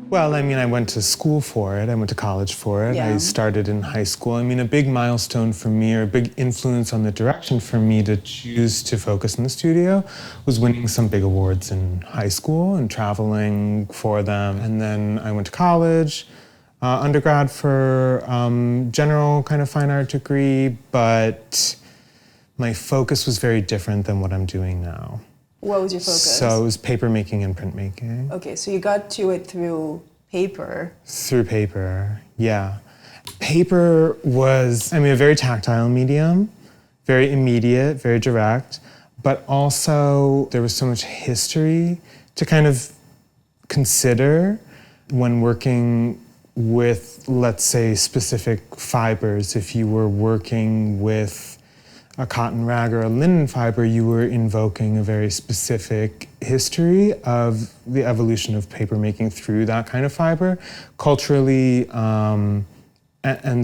Well, I mean, I went to school for it. I went to college for it. Yeah. I started in high school. I mean, a big milestone for me, or a big influence on the direction for me to choose to focus in the studio, was winning some big awards in high school and traveling for them. And then I went to college, undergrad for general kind of fine art degree, but my focus was very different than what I'm doing now. What was your focus? So it was paper making and printmaking. Okay, so you got to it through paper. Through paper, yeah. Paper was, I mean, a very tactile medium, very immediate, very direct, but also there was so much history to kind of consider when working with, let's say, specific fibers. If you were working with a cotton rag or a linen fiber, you were invoking a very specific history of the evolution of papermaking through that kind of fiber, culturally, and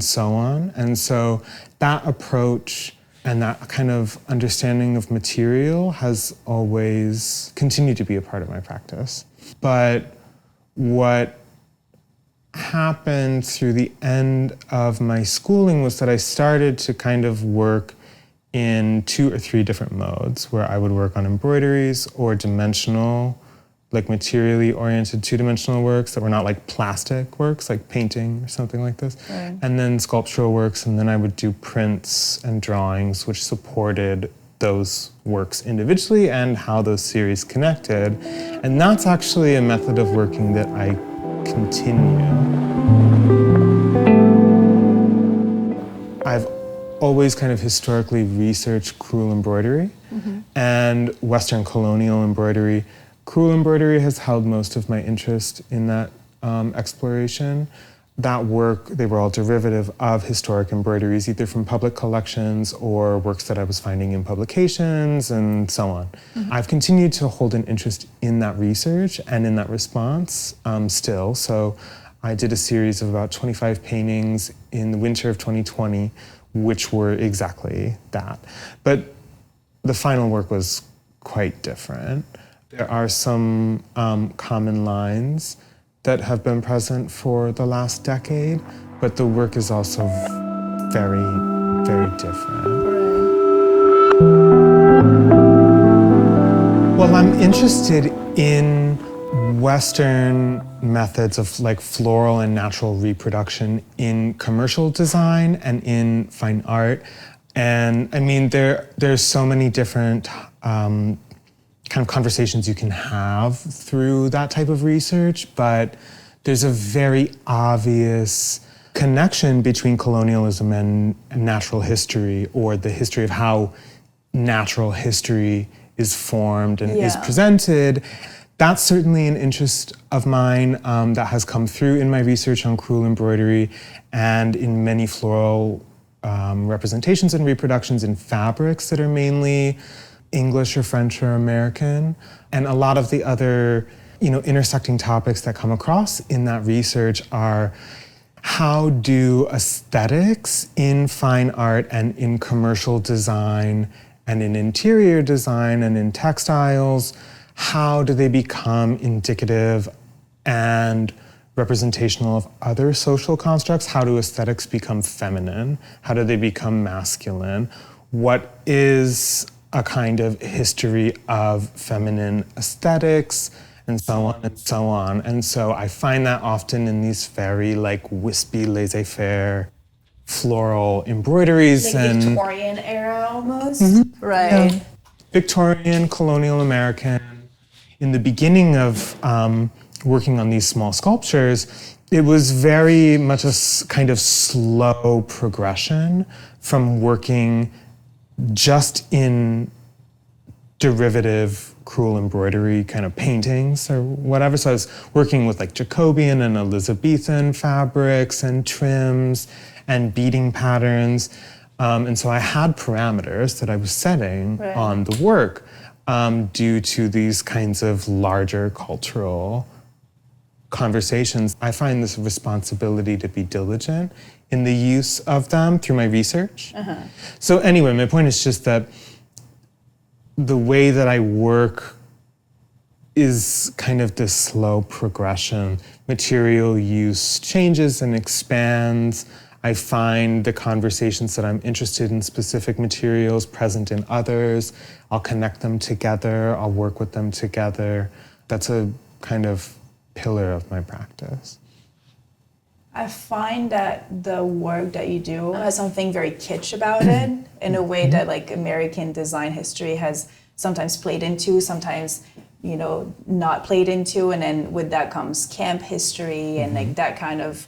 so on. And so that approach and that kind of understanding of material has always continued to be a part of my practice. But what happened through the end of my schooling was that I started to kind of work in 2 or 3 different modes, where I would work on embroideries or dimensional, like materially oriented 2-dimensional works that were not like plastic works, like painting or something like this. Right. And then sculptural works, and then I would do prints and drawings which supported those works individually and how those series connected. And that's actually a method of working that I continue. I've always kind of historically researched crewel embroidery and Western colonial embroidery. Crewel embroidery has held most of my interest in that exploration. That work, they were all derivative of historic embroideries, either from public collections or works that I was finding in publications and so on. I've continued to hold an interest in that research and in that response still. So I did a series of about 25 paintings in the winter of 2020, which were exactly that. But the final work was quite different. There are some common lines that have been present for the last decade, but the work is also very, very different. Well, I'm interested in Western methods of like floral and natural reproduction in commercial design and in fine art. And I mean, there's so many different kind of conversations you can have through that type of research, but there's a very obvious connection between colonialism and natural history, or the history of how natural history is formed and is presented. That's certainly an interest of mine that has come through in my research on crewel embroidery and in many floral representations and reproductions in fabrics that are mainly English or French or American. And a lot of the other, intersecting topics that come across in that research are: how do aesthetics in fine art and in commercial design and in interior design and in textiles, how do they become indicative and representational of other social constructs? How do aesthetics become feminine? How do they become masculine? What is a kind of history of feminine aesthetics, and so on and so on. And so I find that often in these very wispy, laissez-faire floral embroideries. Like and Victorian era almost? Mm-hmm. Right. Yeah. Victorian, colonial American. In the beginning of working on these small sculptures, it was very much a kind of slow progression from working just in derivative crewel embroidery kind of paintings or whatever. So I was working with Jacobean and Elizabethan fabrics and trims and beading patterns. And so I had parameters that I was setting on the work due to these kinds of larger cultural conversations, I find this responsibility to be diligent in the use of them through my research. So anyway, my point is just that the way that I work is kind of this slow progression. Material use changes and expands. I find the conversations that I'm interested in specific materials present in others. I'll connect them together. I'll work with them together. That's a kind of pillar of my practice. I find that the work that you do has something very kitsch about it in a way that like American design history has sometimes played into, sometimes, you know, not played into. And then with that comes camp history and like that kind of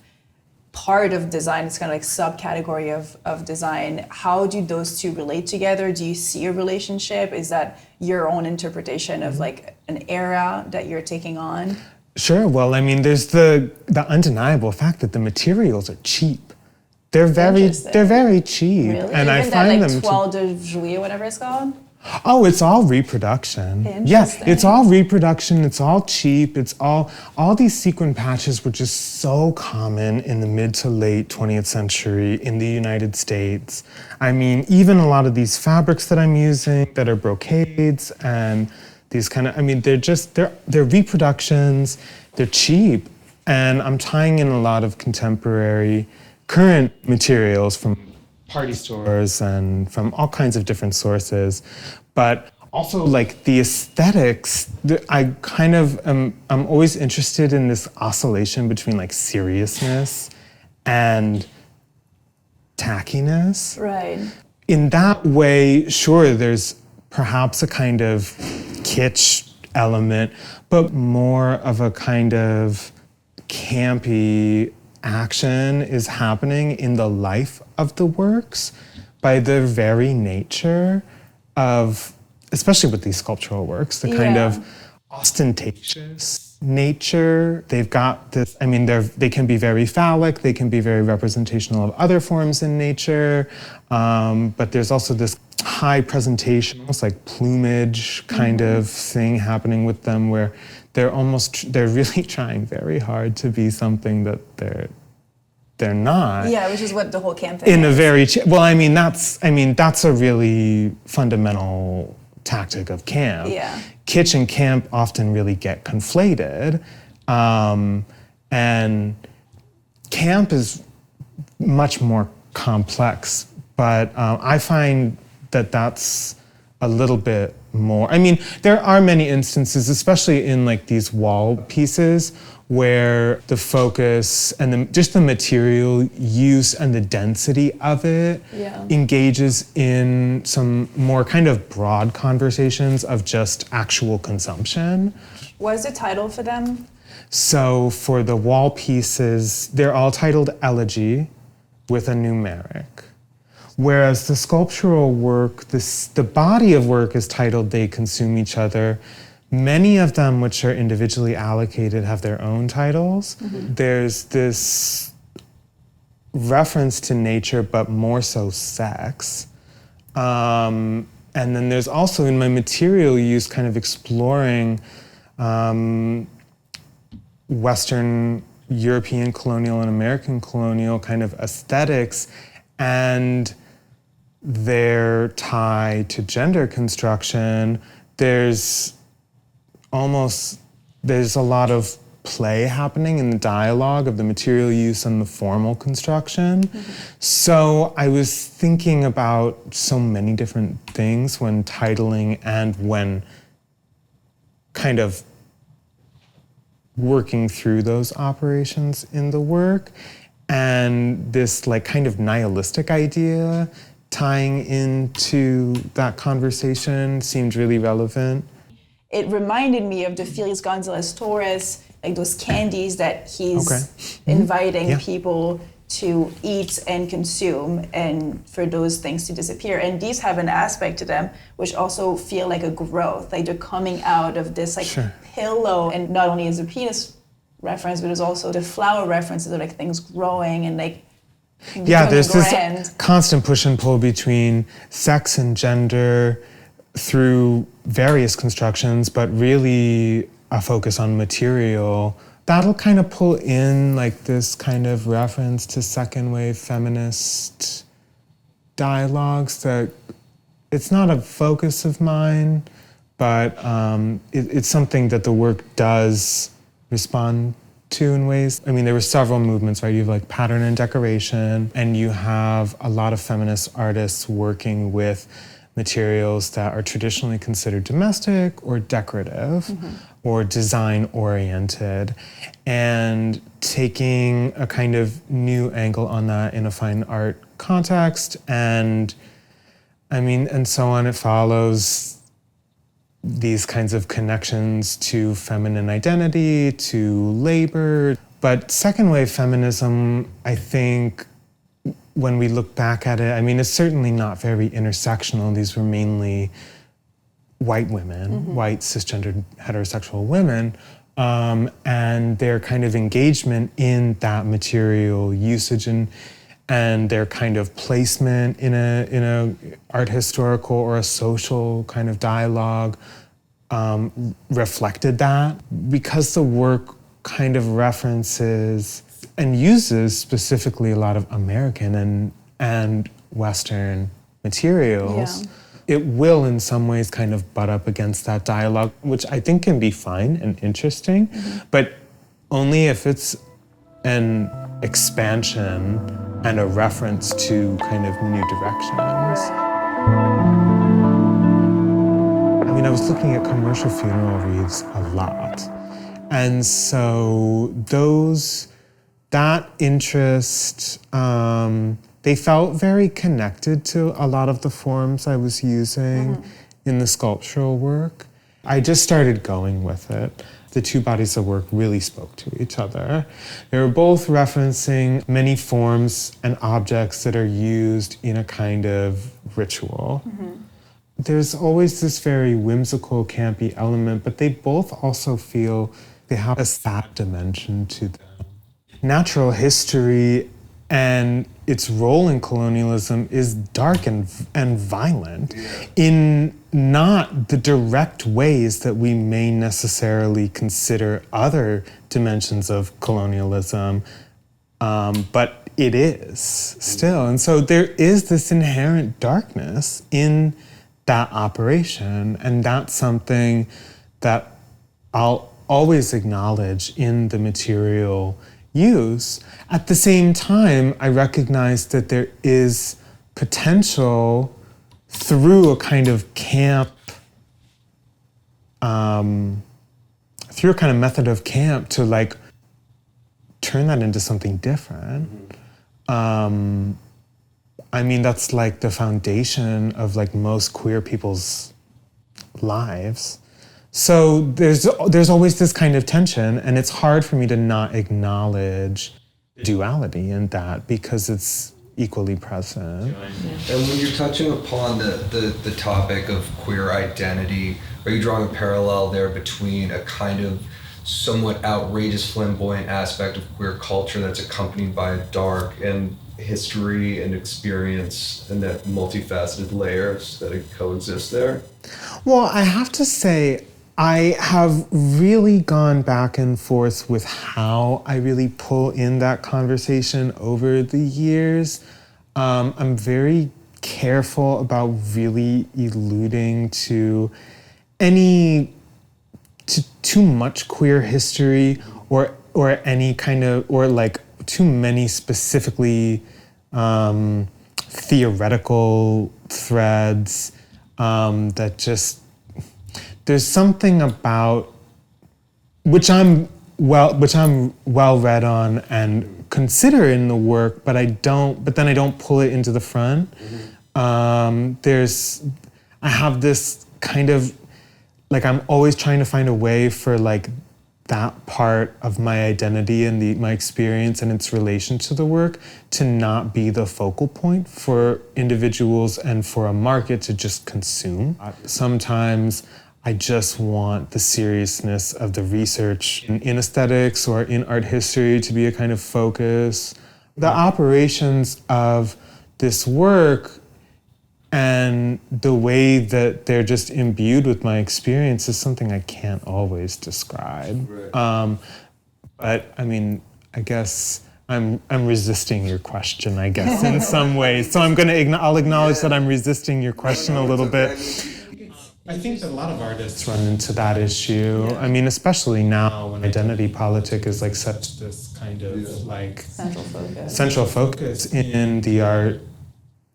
part of design. It's kind of like subcategory of design. How do those two relate together? Do you see a relationship? Is that your own interpretation of like an era that you're taking on? Sure. Well, I mean, there's the undeniable fact that the materials are cheap. They're very cheap, Really? and Even I that find like them. Toile de Juillet, whatever it's called. Oh, it's all reproduction. Yes, it's all reproduction. It's all cheap. It's all these sequin patches were just so common in the mid to late 20th century in the United States. I mean, even a lot of these fabrics that I'm using that are brocades and these kind of, I mean, they're reproductions. They're cheap, and I'm tying in a lot of contemporary, current materials from party stores and from all kinds of different sources, but also like the aesthetics. I kind of I'm always interested in this oscillation between like seriousness and tackiness. Right. In that way, sure, there's perhaps a kind of kitsch element, but more of a kind of campy action is happening in the life of the works by the very nature of, especially with these sculptural works, the kind of ostentatious nature. They've got this, I mean, they can be very phallic, they can be very representational of other forms in nature, but there's also this high presentation, almost like plumage kind of thing happening with them where they're really trying very hard to be something that they're not. Yeah, which is what the whole camp thing in is. a very that's a really fundamental tactic of camp. Yeah. Kitsch and camp often really get conflated, and camp is much more complex. But I find that that's a little bit more. I mean, there are many instances, especially in like these wall pieces, where the focus and just the material use and the density of it engages in some more kind of broad conversations of just actual consumption. What is the title for them? So for the wall pieces, they're all titled Elegy with a numeric. Whereas the sculptural work, the body of work is titled They Consume Each Other. Many of them, which are individually allocated, have their own titles. There's this reference to nature, but more so sex. And then there's also in my material use kind of exploring Western European colonial and American colonial kind of aesthetics and their tie to gender construction. There's a lot of play happening in the dialogue of the material use and the formal construction. So I was thinking about so many different things when titling and when kind of working through those operations in the work. And this like kind of nihilistic idea tying into that conversation seemed really relevant. It reminded me of the Felix Gonzalez Torres, like those candies that he's inviting people to eat and consume and for those things to disappear. And these have an aspect to them which also feel like a growth, like they're coming out of this like pillow. And not only is a penis reference, but there's also the flower references of like things growing and like there's grand. This constant push and pull between sex and gender through various constructions, but really a focus on material that'll kind of pull in like this kind of reference to second wave feminist dialogues that it's not a focus of mine, but it's something that the work does respond to in ways. I mean, there were several movements, right? You have like pattern and decoration, and you have a lot of feminist artists working with materials that are traditionally considered domestic or decorative or design oriented, and taking a kind of new angle on that in a fine art context. And I mean, and so on, it follows these kinds of connections to feminine identity, to labor. But second wave feminism, I think, when we look back at it, I mean, it's certainly not very intersectional. These were mainly white women, white cisgendered heterosexual women, and their kind of engagement in that material usage and their kind of placement in a art historical or a social kind of dialogue reflected that. Because the work kind of references and uses specifically a lot of American and Western materials, it will in some ways kind of butt up against that dialogue, which I think can be fine and interesting, but only if it's an expansion and a reference to kind of new directions. I mean, I was looking at commercial funeral wreaths a lot. And so that interest, they felt very connected to a lot of the forms I was using in the sculptural work. I just started going with it. The two bodies of work really spoke to each other. They were both referencing many forms and objects that are used in a kind of ritual. There's always this very whimsical, campy element, but they both also feel they have a sad dimension to them. Natural history and its role in colonialism is dark and violent in not the direct ways that we may necessarily consider other dimensions of colonialism, but it is still. And so there is this inherent darkness in that operation, and that's something that I'll always acknowledge in the material use. At the same time, I recognize that there is potential through a kind of camp, through a kind of method of camp to like turn that into something different. I mean, that's like the foundation of like most queer people's lives. So there's always this kind of tension, and it's hard for me to not acknowledge duality in that because it's equally present. And when you're touching upon the topic of queer identity, are you drawing a parallel there between a kind of somewhat outrageous, flamboyant aspect of queer culture that's accompanied by a dark and history and experience and that multifaceted layers that coexist there? Well, I have to say, I have really gone back and forth with how I really pull in that conversation over the years. I'm very careful about really alluding to too much queer history or any kind of, or like too many specifically theoretical threads that just, there's something about which I'm well read on and consider in the work, but then I don't pull it into the front. I have this kind of, like, I'm always trying to find a way for like that part of my identity and my experience and its relation to the work to not be the focal point for individuals and for a market to just consume. Sometimes I just want the seriousness of the research in aesthetics or in art history to be a kind of focus. The operations of this work and the way that they're just imbued with my experience is something I can't always describe. Right. But I mean, I guess I'm resisting your question, I guess, in some ways. So I'll acknowledge that I'm resisting your question a little bit. I think that a lot of artists run into that issue. I mean, especially now when identity politic is like such this kind of like central focus in the art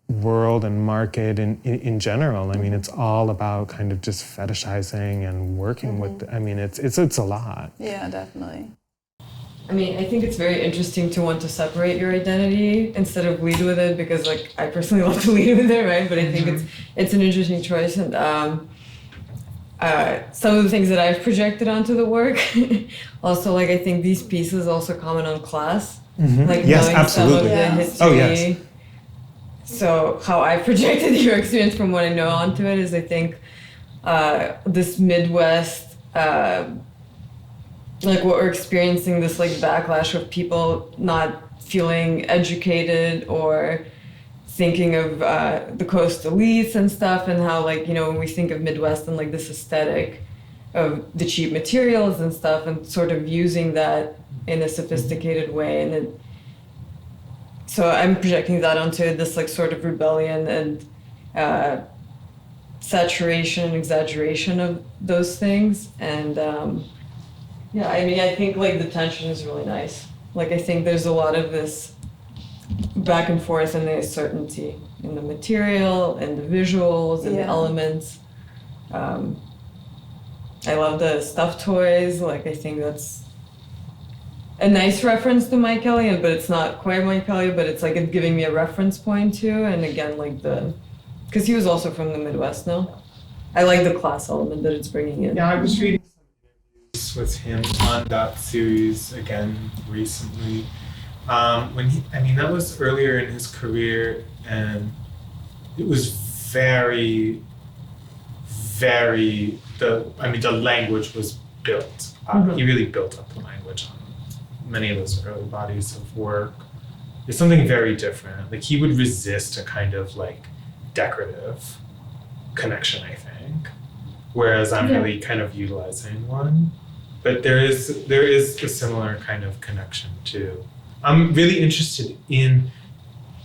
world and market in general. I mean, it's all about kind of just fetishizing and working with. I mean, it's a lot. Yeah, definitely. I mean, I think it's very interesting to want to separate your identity instead of lead with it, because like I personally love to lead with it, right? But I think it's an interesting choice, and some of the things that I've projected onto the work, also like I think these pieces also comment on class, like yes, knowing absolutely. some of the history. Oh yes. So how I projected your experience from what I know onto it is I think this Midwest. Like what we're experiencing, this like backlash of people not feeling educated or thinking of the coast elites and stuff, and how like, you know, when we think of Midwest and like this aesthetic of the cheap materials and stuff, and sort of using that in a sophisticated way, and so I'm projecting that onto this like sort of rebellion and saturation, exaggeration of those things, and yeah, I mean, I think like the tension is really nice. Like I think there's a lot of this back and forth and the uncertainty in the material and the visuals and the elements. I love the stuffed toys. Like I think that's a nice reference to Mike Kelly, but it's not quite Mike Kelly, but it's like it's giving me a reference point too. And again, like because he was also from the Midwest, no? I like the class element that it's bringing in. Yeah, I was reading with him on that series again recently. That was earlier in his career, and it was very, very, the language was built. He really built up the language on many of those early bodies of work. There's something very different. Like he would resist a kind of like decorative connection, I think, whereas I'm really kind of utilizing one. But there is a similar kind of connection too. I'm really interested in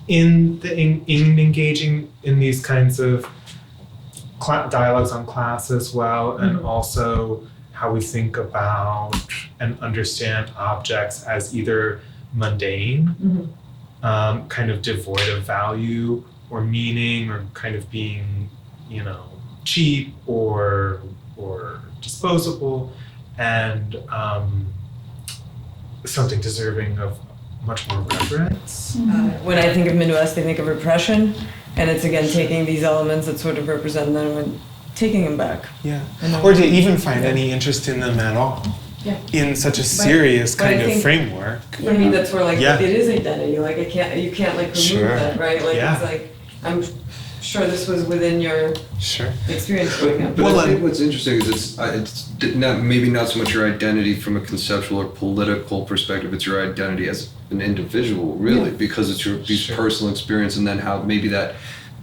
engaging in these kinds of dialogues on class as well, and also how we think about and understand objects as either mundane, kind of devoid of value or meaning, or kind of being, you know, cheap or disposable, and something deserving of much more reverence. When I think of Midwest, I think of repression, and it's again taking these elements that sort of represent them and taking them back. Yeah, or to even find any interest in them at all. Yeah. In such a serious kind of framework. For me, that's where like it is identity. Like you can't like remove that, right? Like it's like I'm sure this was within your experience growing up. But I think what's interesting is it's not, maybe not so much your identity from a conceptual or political perspective, it's your identity as an individual, really, because it's your personal experience, and then how maybe that,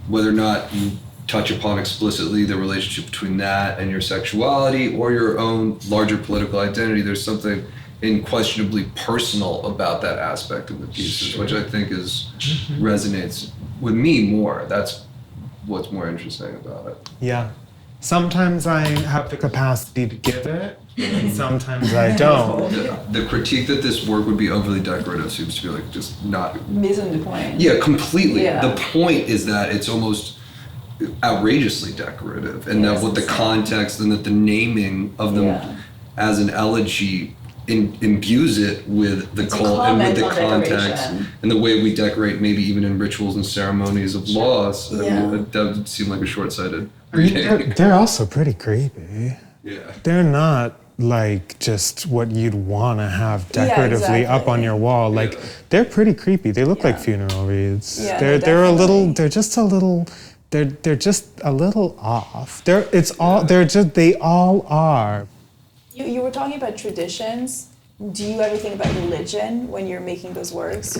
whether or not you touch upon explicitly the relationship between that and your sexuality or your own larger political identity, there's something unquestionably personal about that aspect of the pieces, which I think resonates with me more. That's what's more interesting about it. Yeah. Sometimes I have the capacity to give it, and sometimes I don't. The critique that this work would be overly decorative seems to be like just not... Missing the point. Yeah, completely. Yeah. The point is that it's almost outrageously decorative, and that what the context and that the naming of them as an elegy imbues it with the cult and with the context and the way we decorate, maybe even in rituals and ceremonies of loss. I mean, that would seem like a short-sighted critique. They're also pretty creepy. Yeah. They're not like just what you'd want to have decoratively up on your wall. Like they're pretty creepy. They look like funeral wreaths. Yeah, they're a little. They're just a little. They're just a little off. They all are. You were talking about traditions. Do you ever think about religion when you're making those works?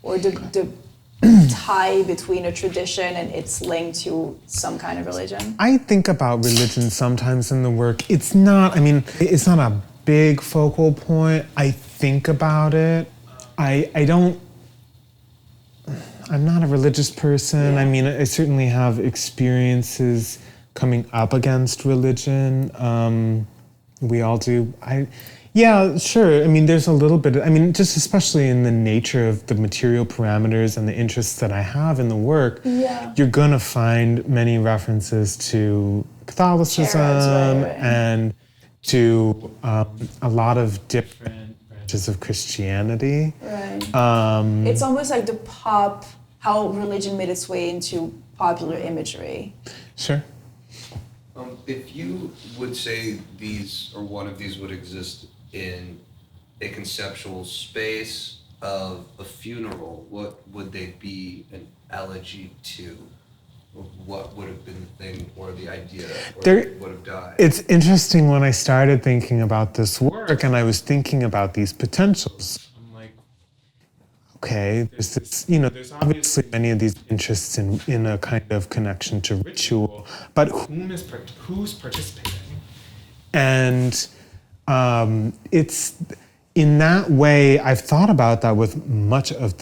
Or the tie between a tradition and its link to some kind of religion? I think about religion sometimes in the work. It's not a big focal point. I think about it. I'm not a religious person. Yeah. I mean, I certainly have experiences coming up against religion. We all do. Yeah, sure. I mean, there's a little bit, just especially in the nature of the material parameters and the interests that I have in the work, you're going to find many references to Catholicism Right. and to a lot of different branches of Christianity. Right. It's almost like how religion made its way into popular imagery. Sure. If you would say these or one of these would exist in a conceptual space of a funeral, what would they be an elegy to? Or what would have been the thing or the idea or would have died? It's interesting when I started thinking about this work and I was thinking about these potentials. I'm like, okay, there's this, there's obviously many of these interests in a kind of connection to ritual, but who's participating? And it's in that way, I've thought about that with much of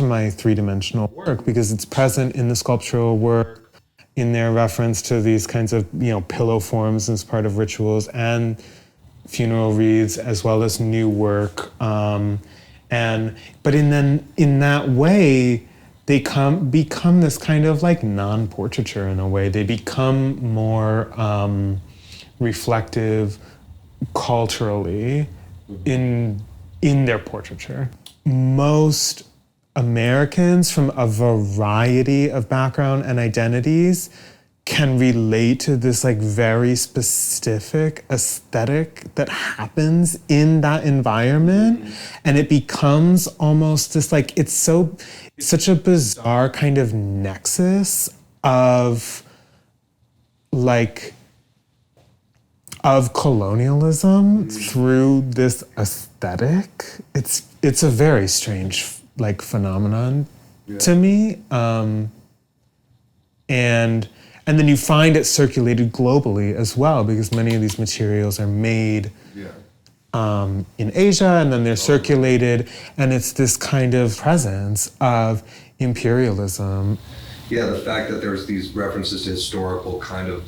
my three-dimensional work, because it's present in the sculptural work, in their reference to these kinds of, pillow forms as part of rituals and funeral wreaths, as well as new work. But in that way, they become this kind of like non-portraiture in a way. They become more reflective culturally in their portraiture. Most Americans from a variety of background and identities can relate to this like very specific aesthetic that happens in that environment, and it becomes almost this like it's such a bizarre kind of nexus of colonialism through this aesthetic. It's a very strange phenomenon to me, and then you find it circulated globally as well, because many of these materials are made in Asia, and then they're circulated, and it's this kind of presence of imperialism. Yeah, the fact that there's these references to historical kind of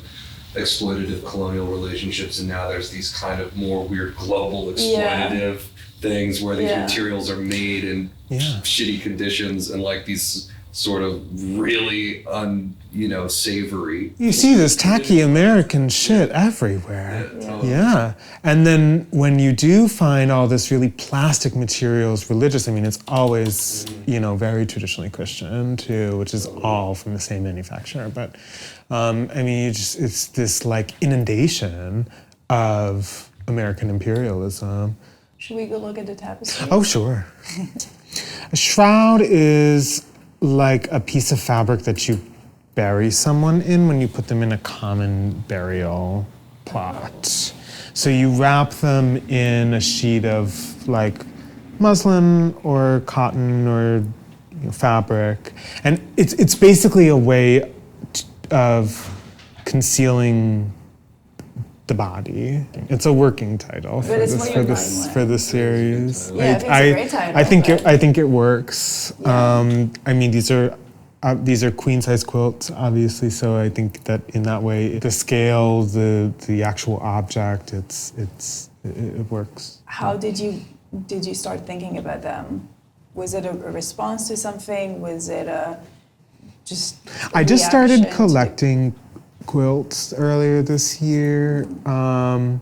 exploitative colonial relationships, and now there's these kind of more weird global exploitative things where these materials are made in shitty conditions and like these sort of really savory. You see this tacky American shit everywhere. Yeah. And then when you do find all this really plastic materials, religious, it's always, very traditionally Christian too, which is all from the same manufacturer. But it's this like inundation of American imperialism. Should we go look at the tapestry? Oh, sure. A shroud is like a piece of fabric that you bury someone in when you put them in a common burial plot. So you wrap them in a sheet of like muslin or cotton or fabric, and it's basically a way of concealing the body. It's a working title for this series. Yeah, it's a great title. I think it works. Yeah. These are queen size quilts, obviously. So I think that in that way, the scale, the actual object, it works. How did you start thinking about them? Was it a response to something? Was it I just started collecting quilts earlier this year. A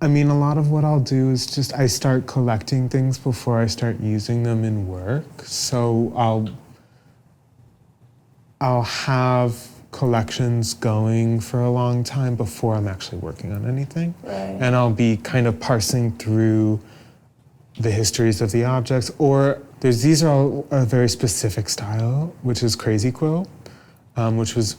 lot of what I'll do is I start collecting things before I start using them in work. So I'll have collections going for a long time before I'm actually working on anything. Right. And I'll be kind of parsing through the histories of the objects, or these are all a very specific style, which is crazy quilt, which was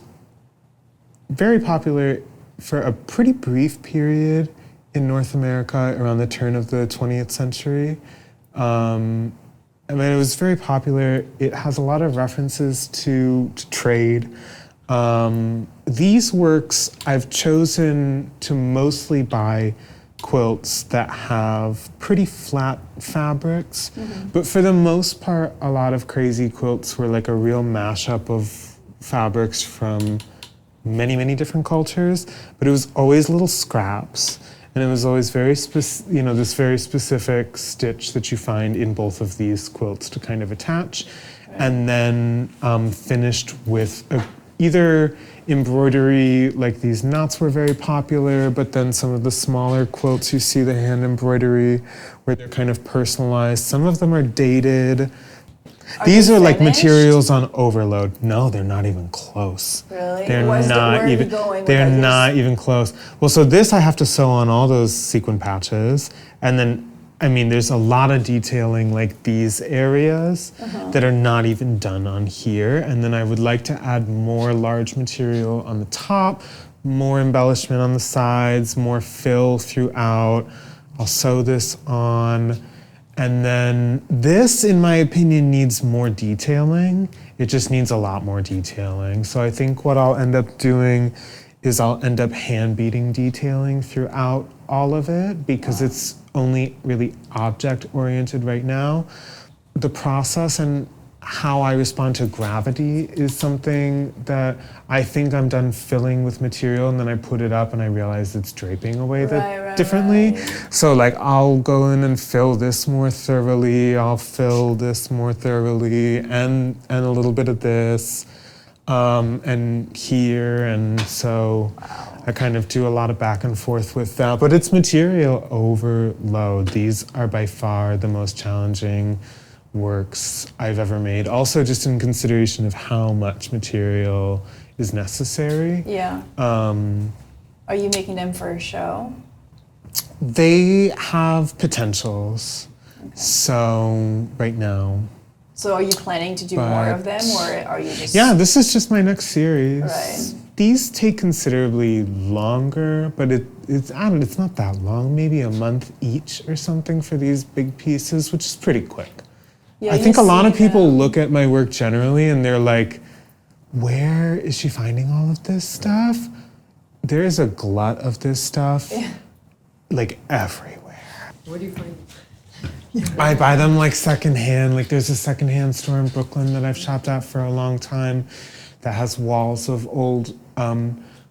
very popular for a pretty brief period in North America around the turn of the 20th century. It was very popular. It has a lot of references to trade. These works I've chosen to mostly buy quilts that have pretty flat fabrics, but for the most part, a lot of crazy quilts were like a real mashup of fabrics from many, many different cultures, but it was always little scraps, and it was always very this very specific stitch that you find in both of these quilts to kind of attach, and then finished with either embroidery, like these knots were very popular, but then some of the smaller quilts, you see the hand embroidery where they're kind of personalized. Some of them are dated. These are like finished? materials on overload. No, they're not even close. Really? They're Where not are you even. going with They're that? not even close. Well, so this I have to sew on all those sequin patches, and then I mean, there's a lot of detailing like these areas that are not even done on here, and then I would like to add more large material on the top, more embellishment on the sides, more fill throughout. I'll sew this on. And then this, in my opinion, needs more detailing. It just needs a lot more detailing. So I think what I'll end up doing is I'll end up hand beading detailing throughout all of it because it's only really object oriented right now. The process and how I respond to gravity is something that I think I'm done filling with material, and then I put it up and I realize it's draping away differently. Right. So like I'll go in and fill this more thoroughly, I'll fill this more thoroughly, and a little bit of this, and here, and so I kind of do a lot of back and forth with that. But it's material overload. These are by far the most challenging works I've ever made. Also, just in consideration of how much material is necessary. Yeah. Are you making them for a show? They have potentials. So right now. So are you planning to do more of them, or are you just... Yeah, this is just my next series. Right. These take considerably longer, but it's not that long, maybe a month each or something for these big pieces, which is pretty quick. Yeah, I think a lot of people them. look at my work generally and they're like, where is she finding all of this stuff? There is a glut of this stuff, like everywhere. Where do you find I buy them like secondhand. Like there's a secondhand store in Brooklyn that I've shopped at for a long time that has walls of old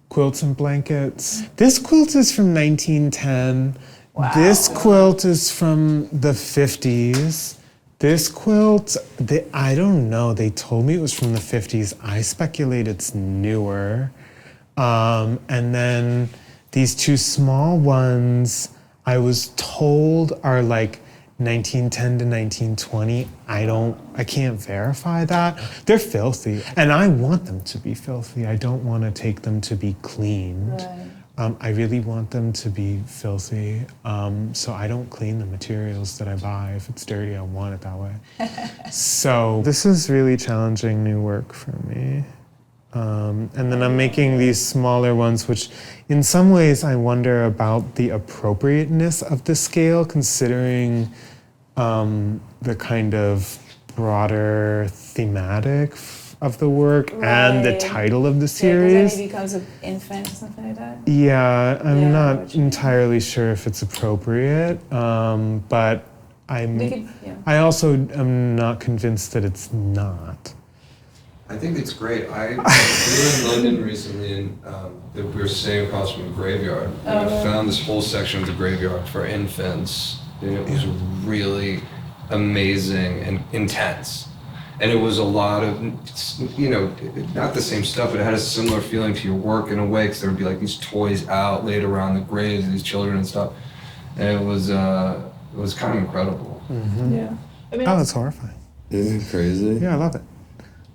quilts and blankets. This quilt is from 1910. Wow. This quilt is from the 50s. This quilt, I don't know, they told me it was from the 50s. I speculate it's newer. And then these two small ones, I was told are like 1910 to 1920. I can't verify that. They're filthy, and I want them to be filthy. I don't want to take them to be cleaned. Right. I really want them to be filthy, so I don't clean the materials that I buy. If it's dirty, I want it that way. So this is really challenging new work for me. And then I'm making these smaller ones, which in some ways I wonder about the appropriateness of the scale, considering the kind of broader thematic of the work and the Right. title of the Because series. then he becomes an infant or something like that? Yeah, I'm Yeah, I know not what you mean. entirely sure if it's appropriate, but We I also am not convinced that it's not. I think it's great. We were in London recently, and we were sitting across from a graveyard. And I found this whole section of the graveyard for infants, and it was really amazing and intense. And it was a lot of, not the same stuff, but it had a similar feeling to your work in a way, because there would be like these toys out laid around the graves of these children and stuff. And it was kind of incredible. Mm-hmm. Yeah. I mean, Oh, that's horrifying. Isn't it crazy? Yeah, I love it.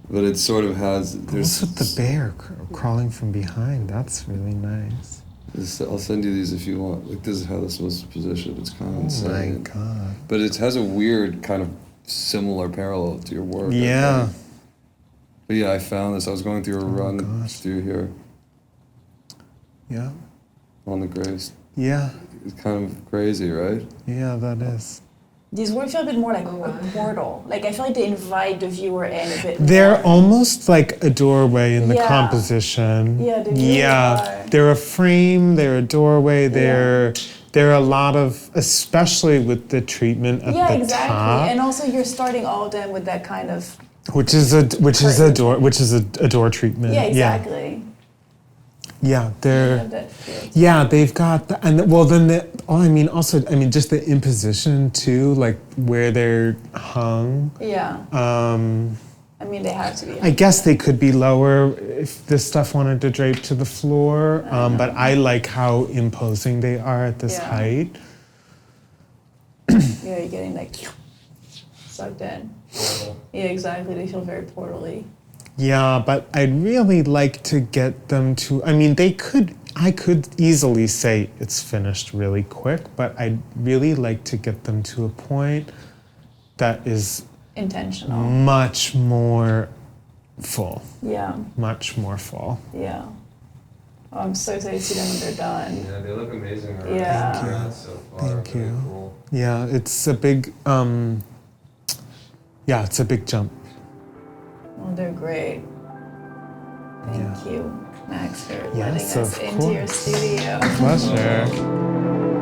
But it sort of has. What's with the bear crawling from behind? That's really nice. I'll send you these if you want. Like, this is how this was positioned. It's kind of Oh my insane. God. But it has a weird kind of similar parallel to your work. I Yeah. think. But yeah, I found this. I was going through a run gosh. through here Yeah. on the graves. Yeah. It's kind of crazy, right? Yeah, that is. these work feel a bit more like a portal. Like, I feel like they invite the viewer in a bit They're more. almost like a doorway in the Yeah. composition. Yeah, they really are. They're a frame, they're a doorway, they're there are a lot of, especially with the treatment at Yeah, the exactly. top, And also you're starting all of them with that kind of which is a door treatment. yeah, exactly. Yeah, I they're. love that feel. Yeah, they've got also just the imposition too, like where they're hung. Yeah. I mean, they have to be. I guess they could be lower if this stuff wanted to drape to the floor, but I like how imposing they are at this Yeah. height. Yeah, you're getting like sucked in. Yeah, exactly. They feel very portally. Yeah, but I'd really like to get them to, I could easily say it's finished really quick, but I'd really like to get them to a point that is Intentional. much more full. Yeah, Much more full. yeah. Oh, I'm so excited to see them when they're done. Yeah, they look amazing already. Yeah. Thank you. So far. Thank Very you. Cool. Yeah, it's a big, it's a big jump. Oh, they're great. Thank you, Max, for letting Yes, us of into your course. studio. Pleasure.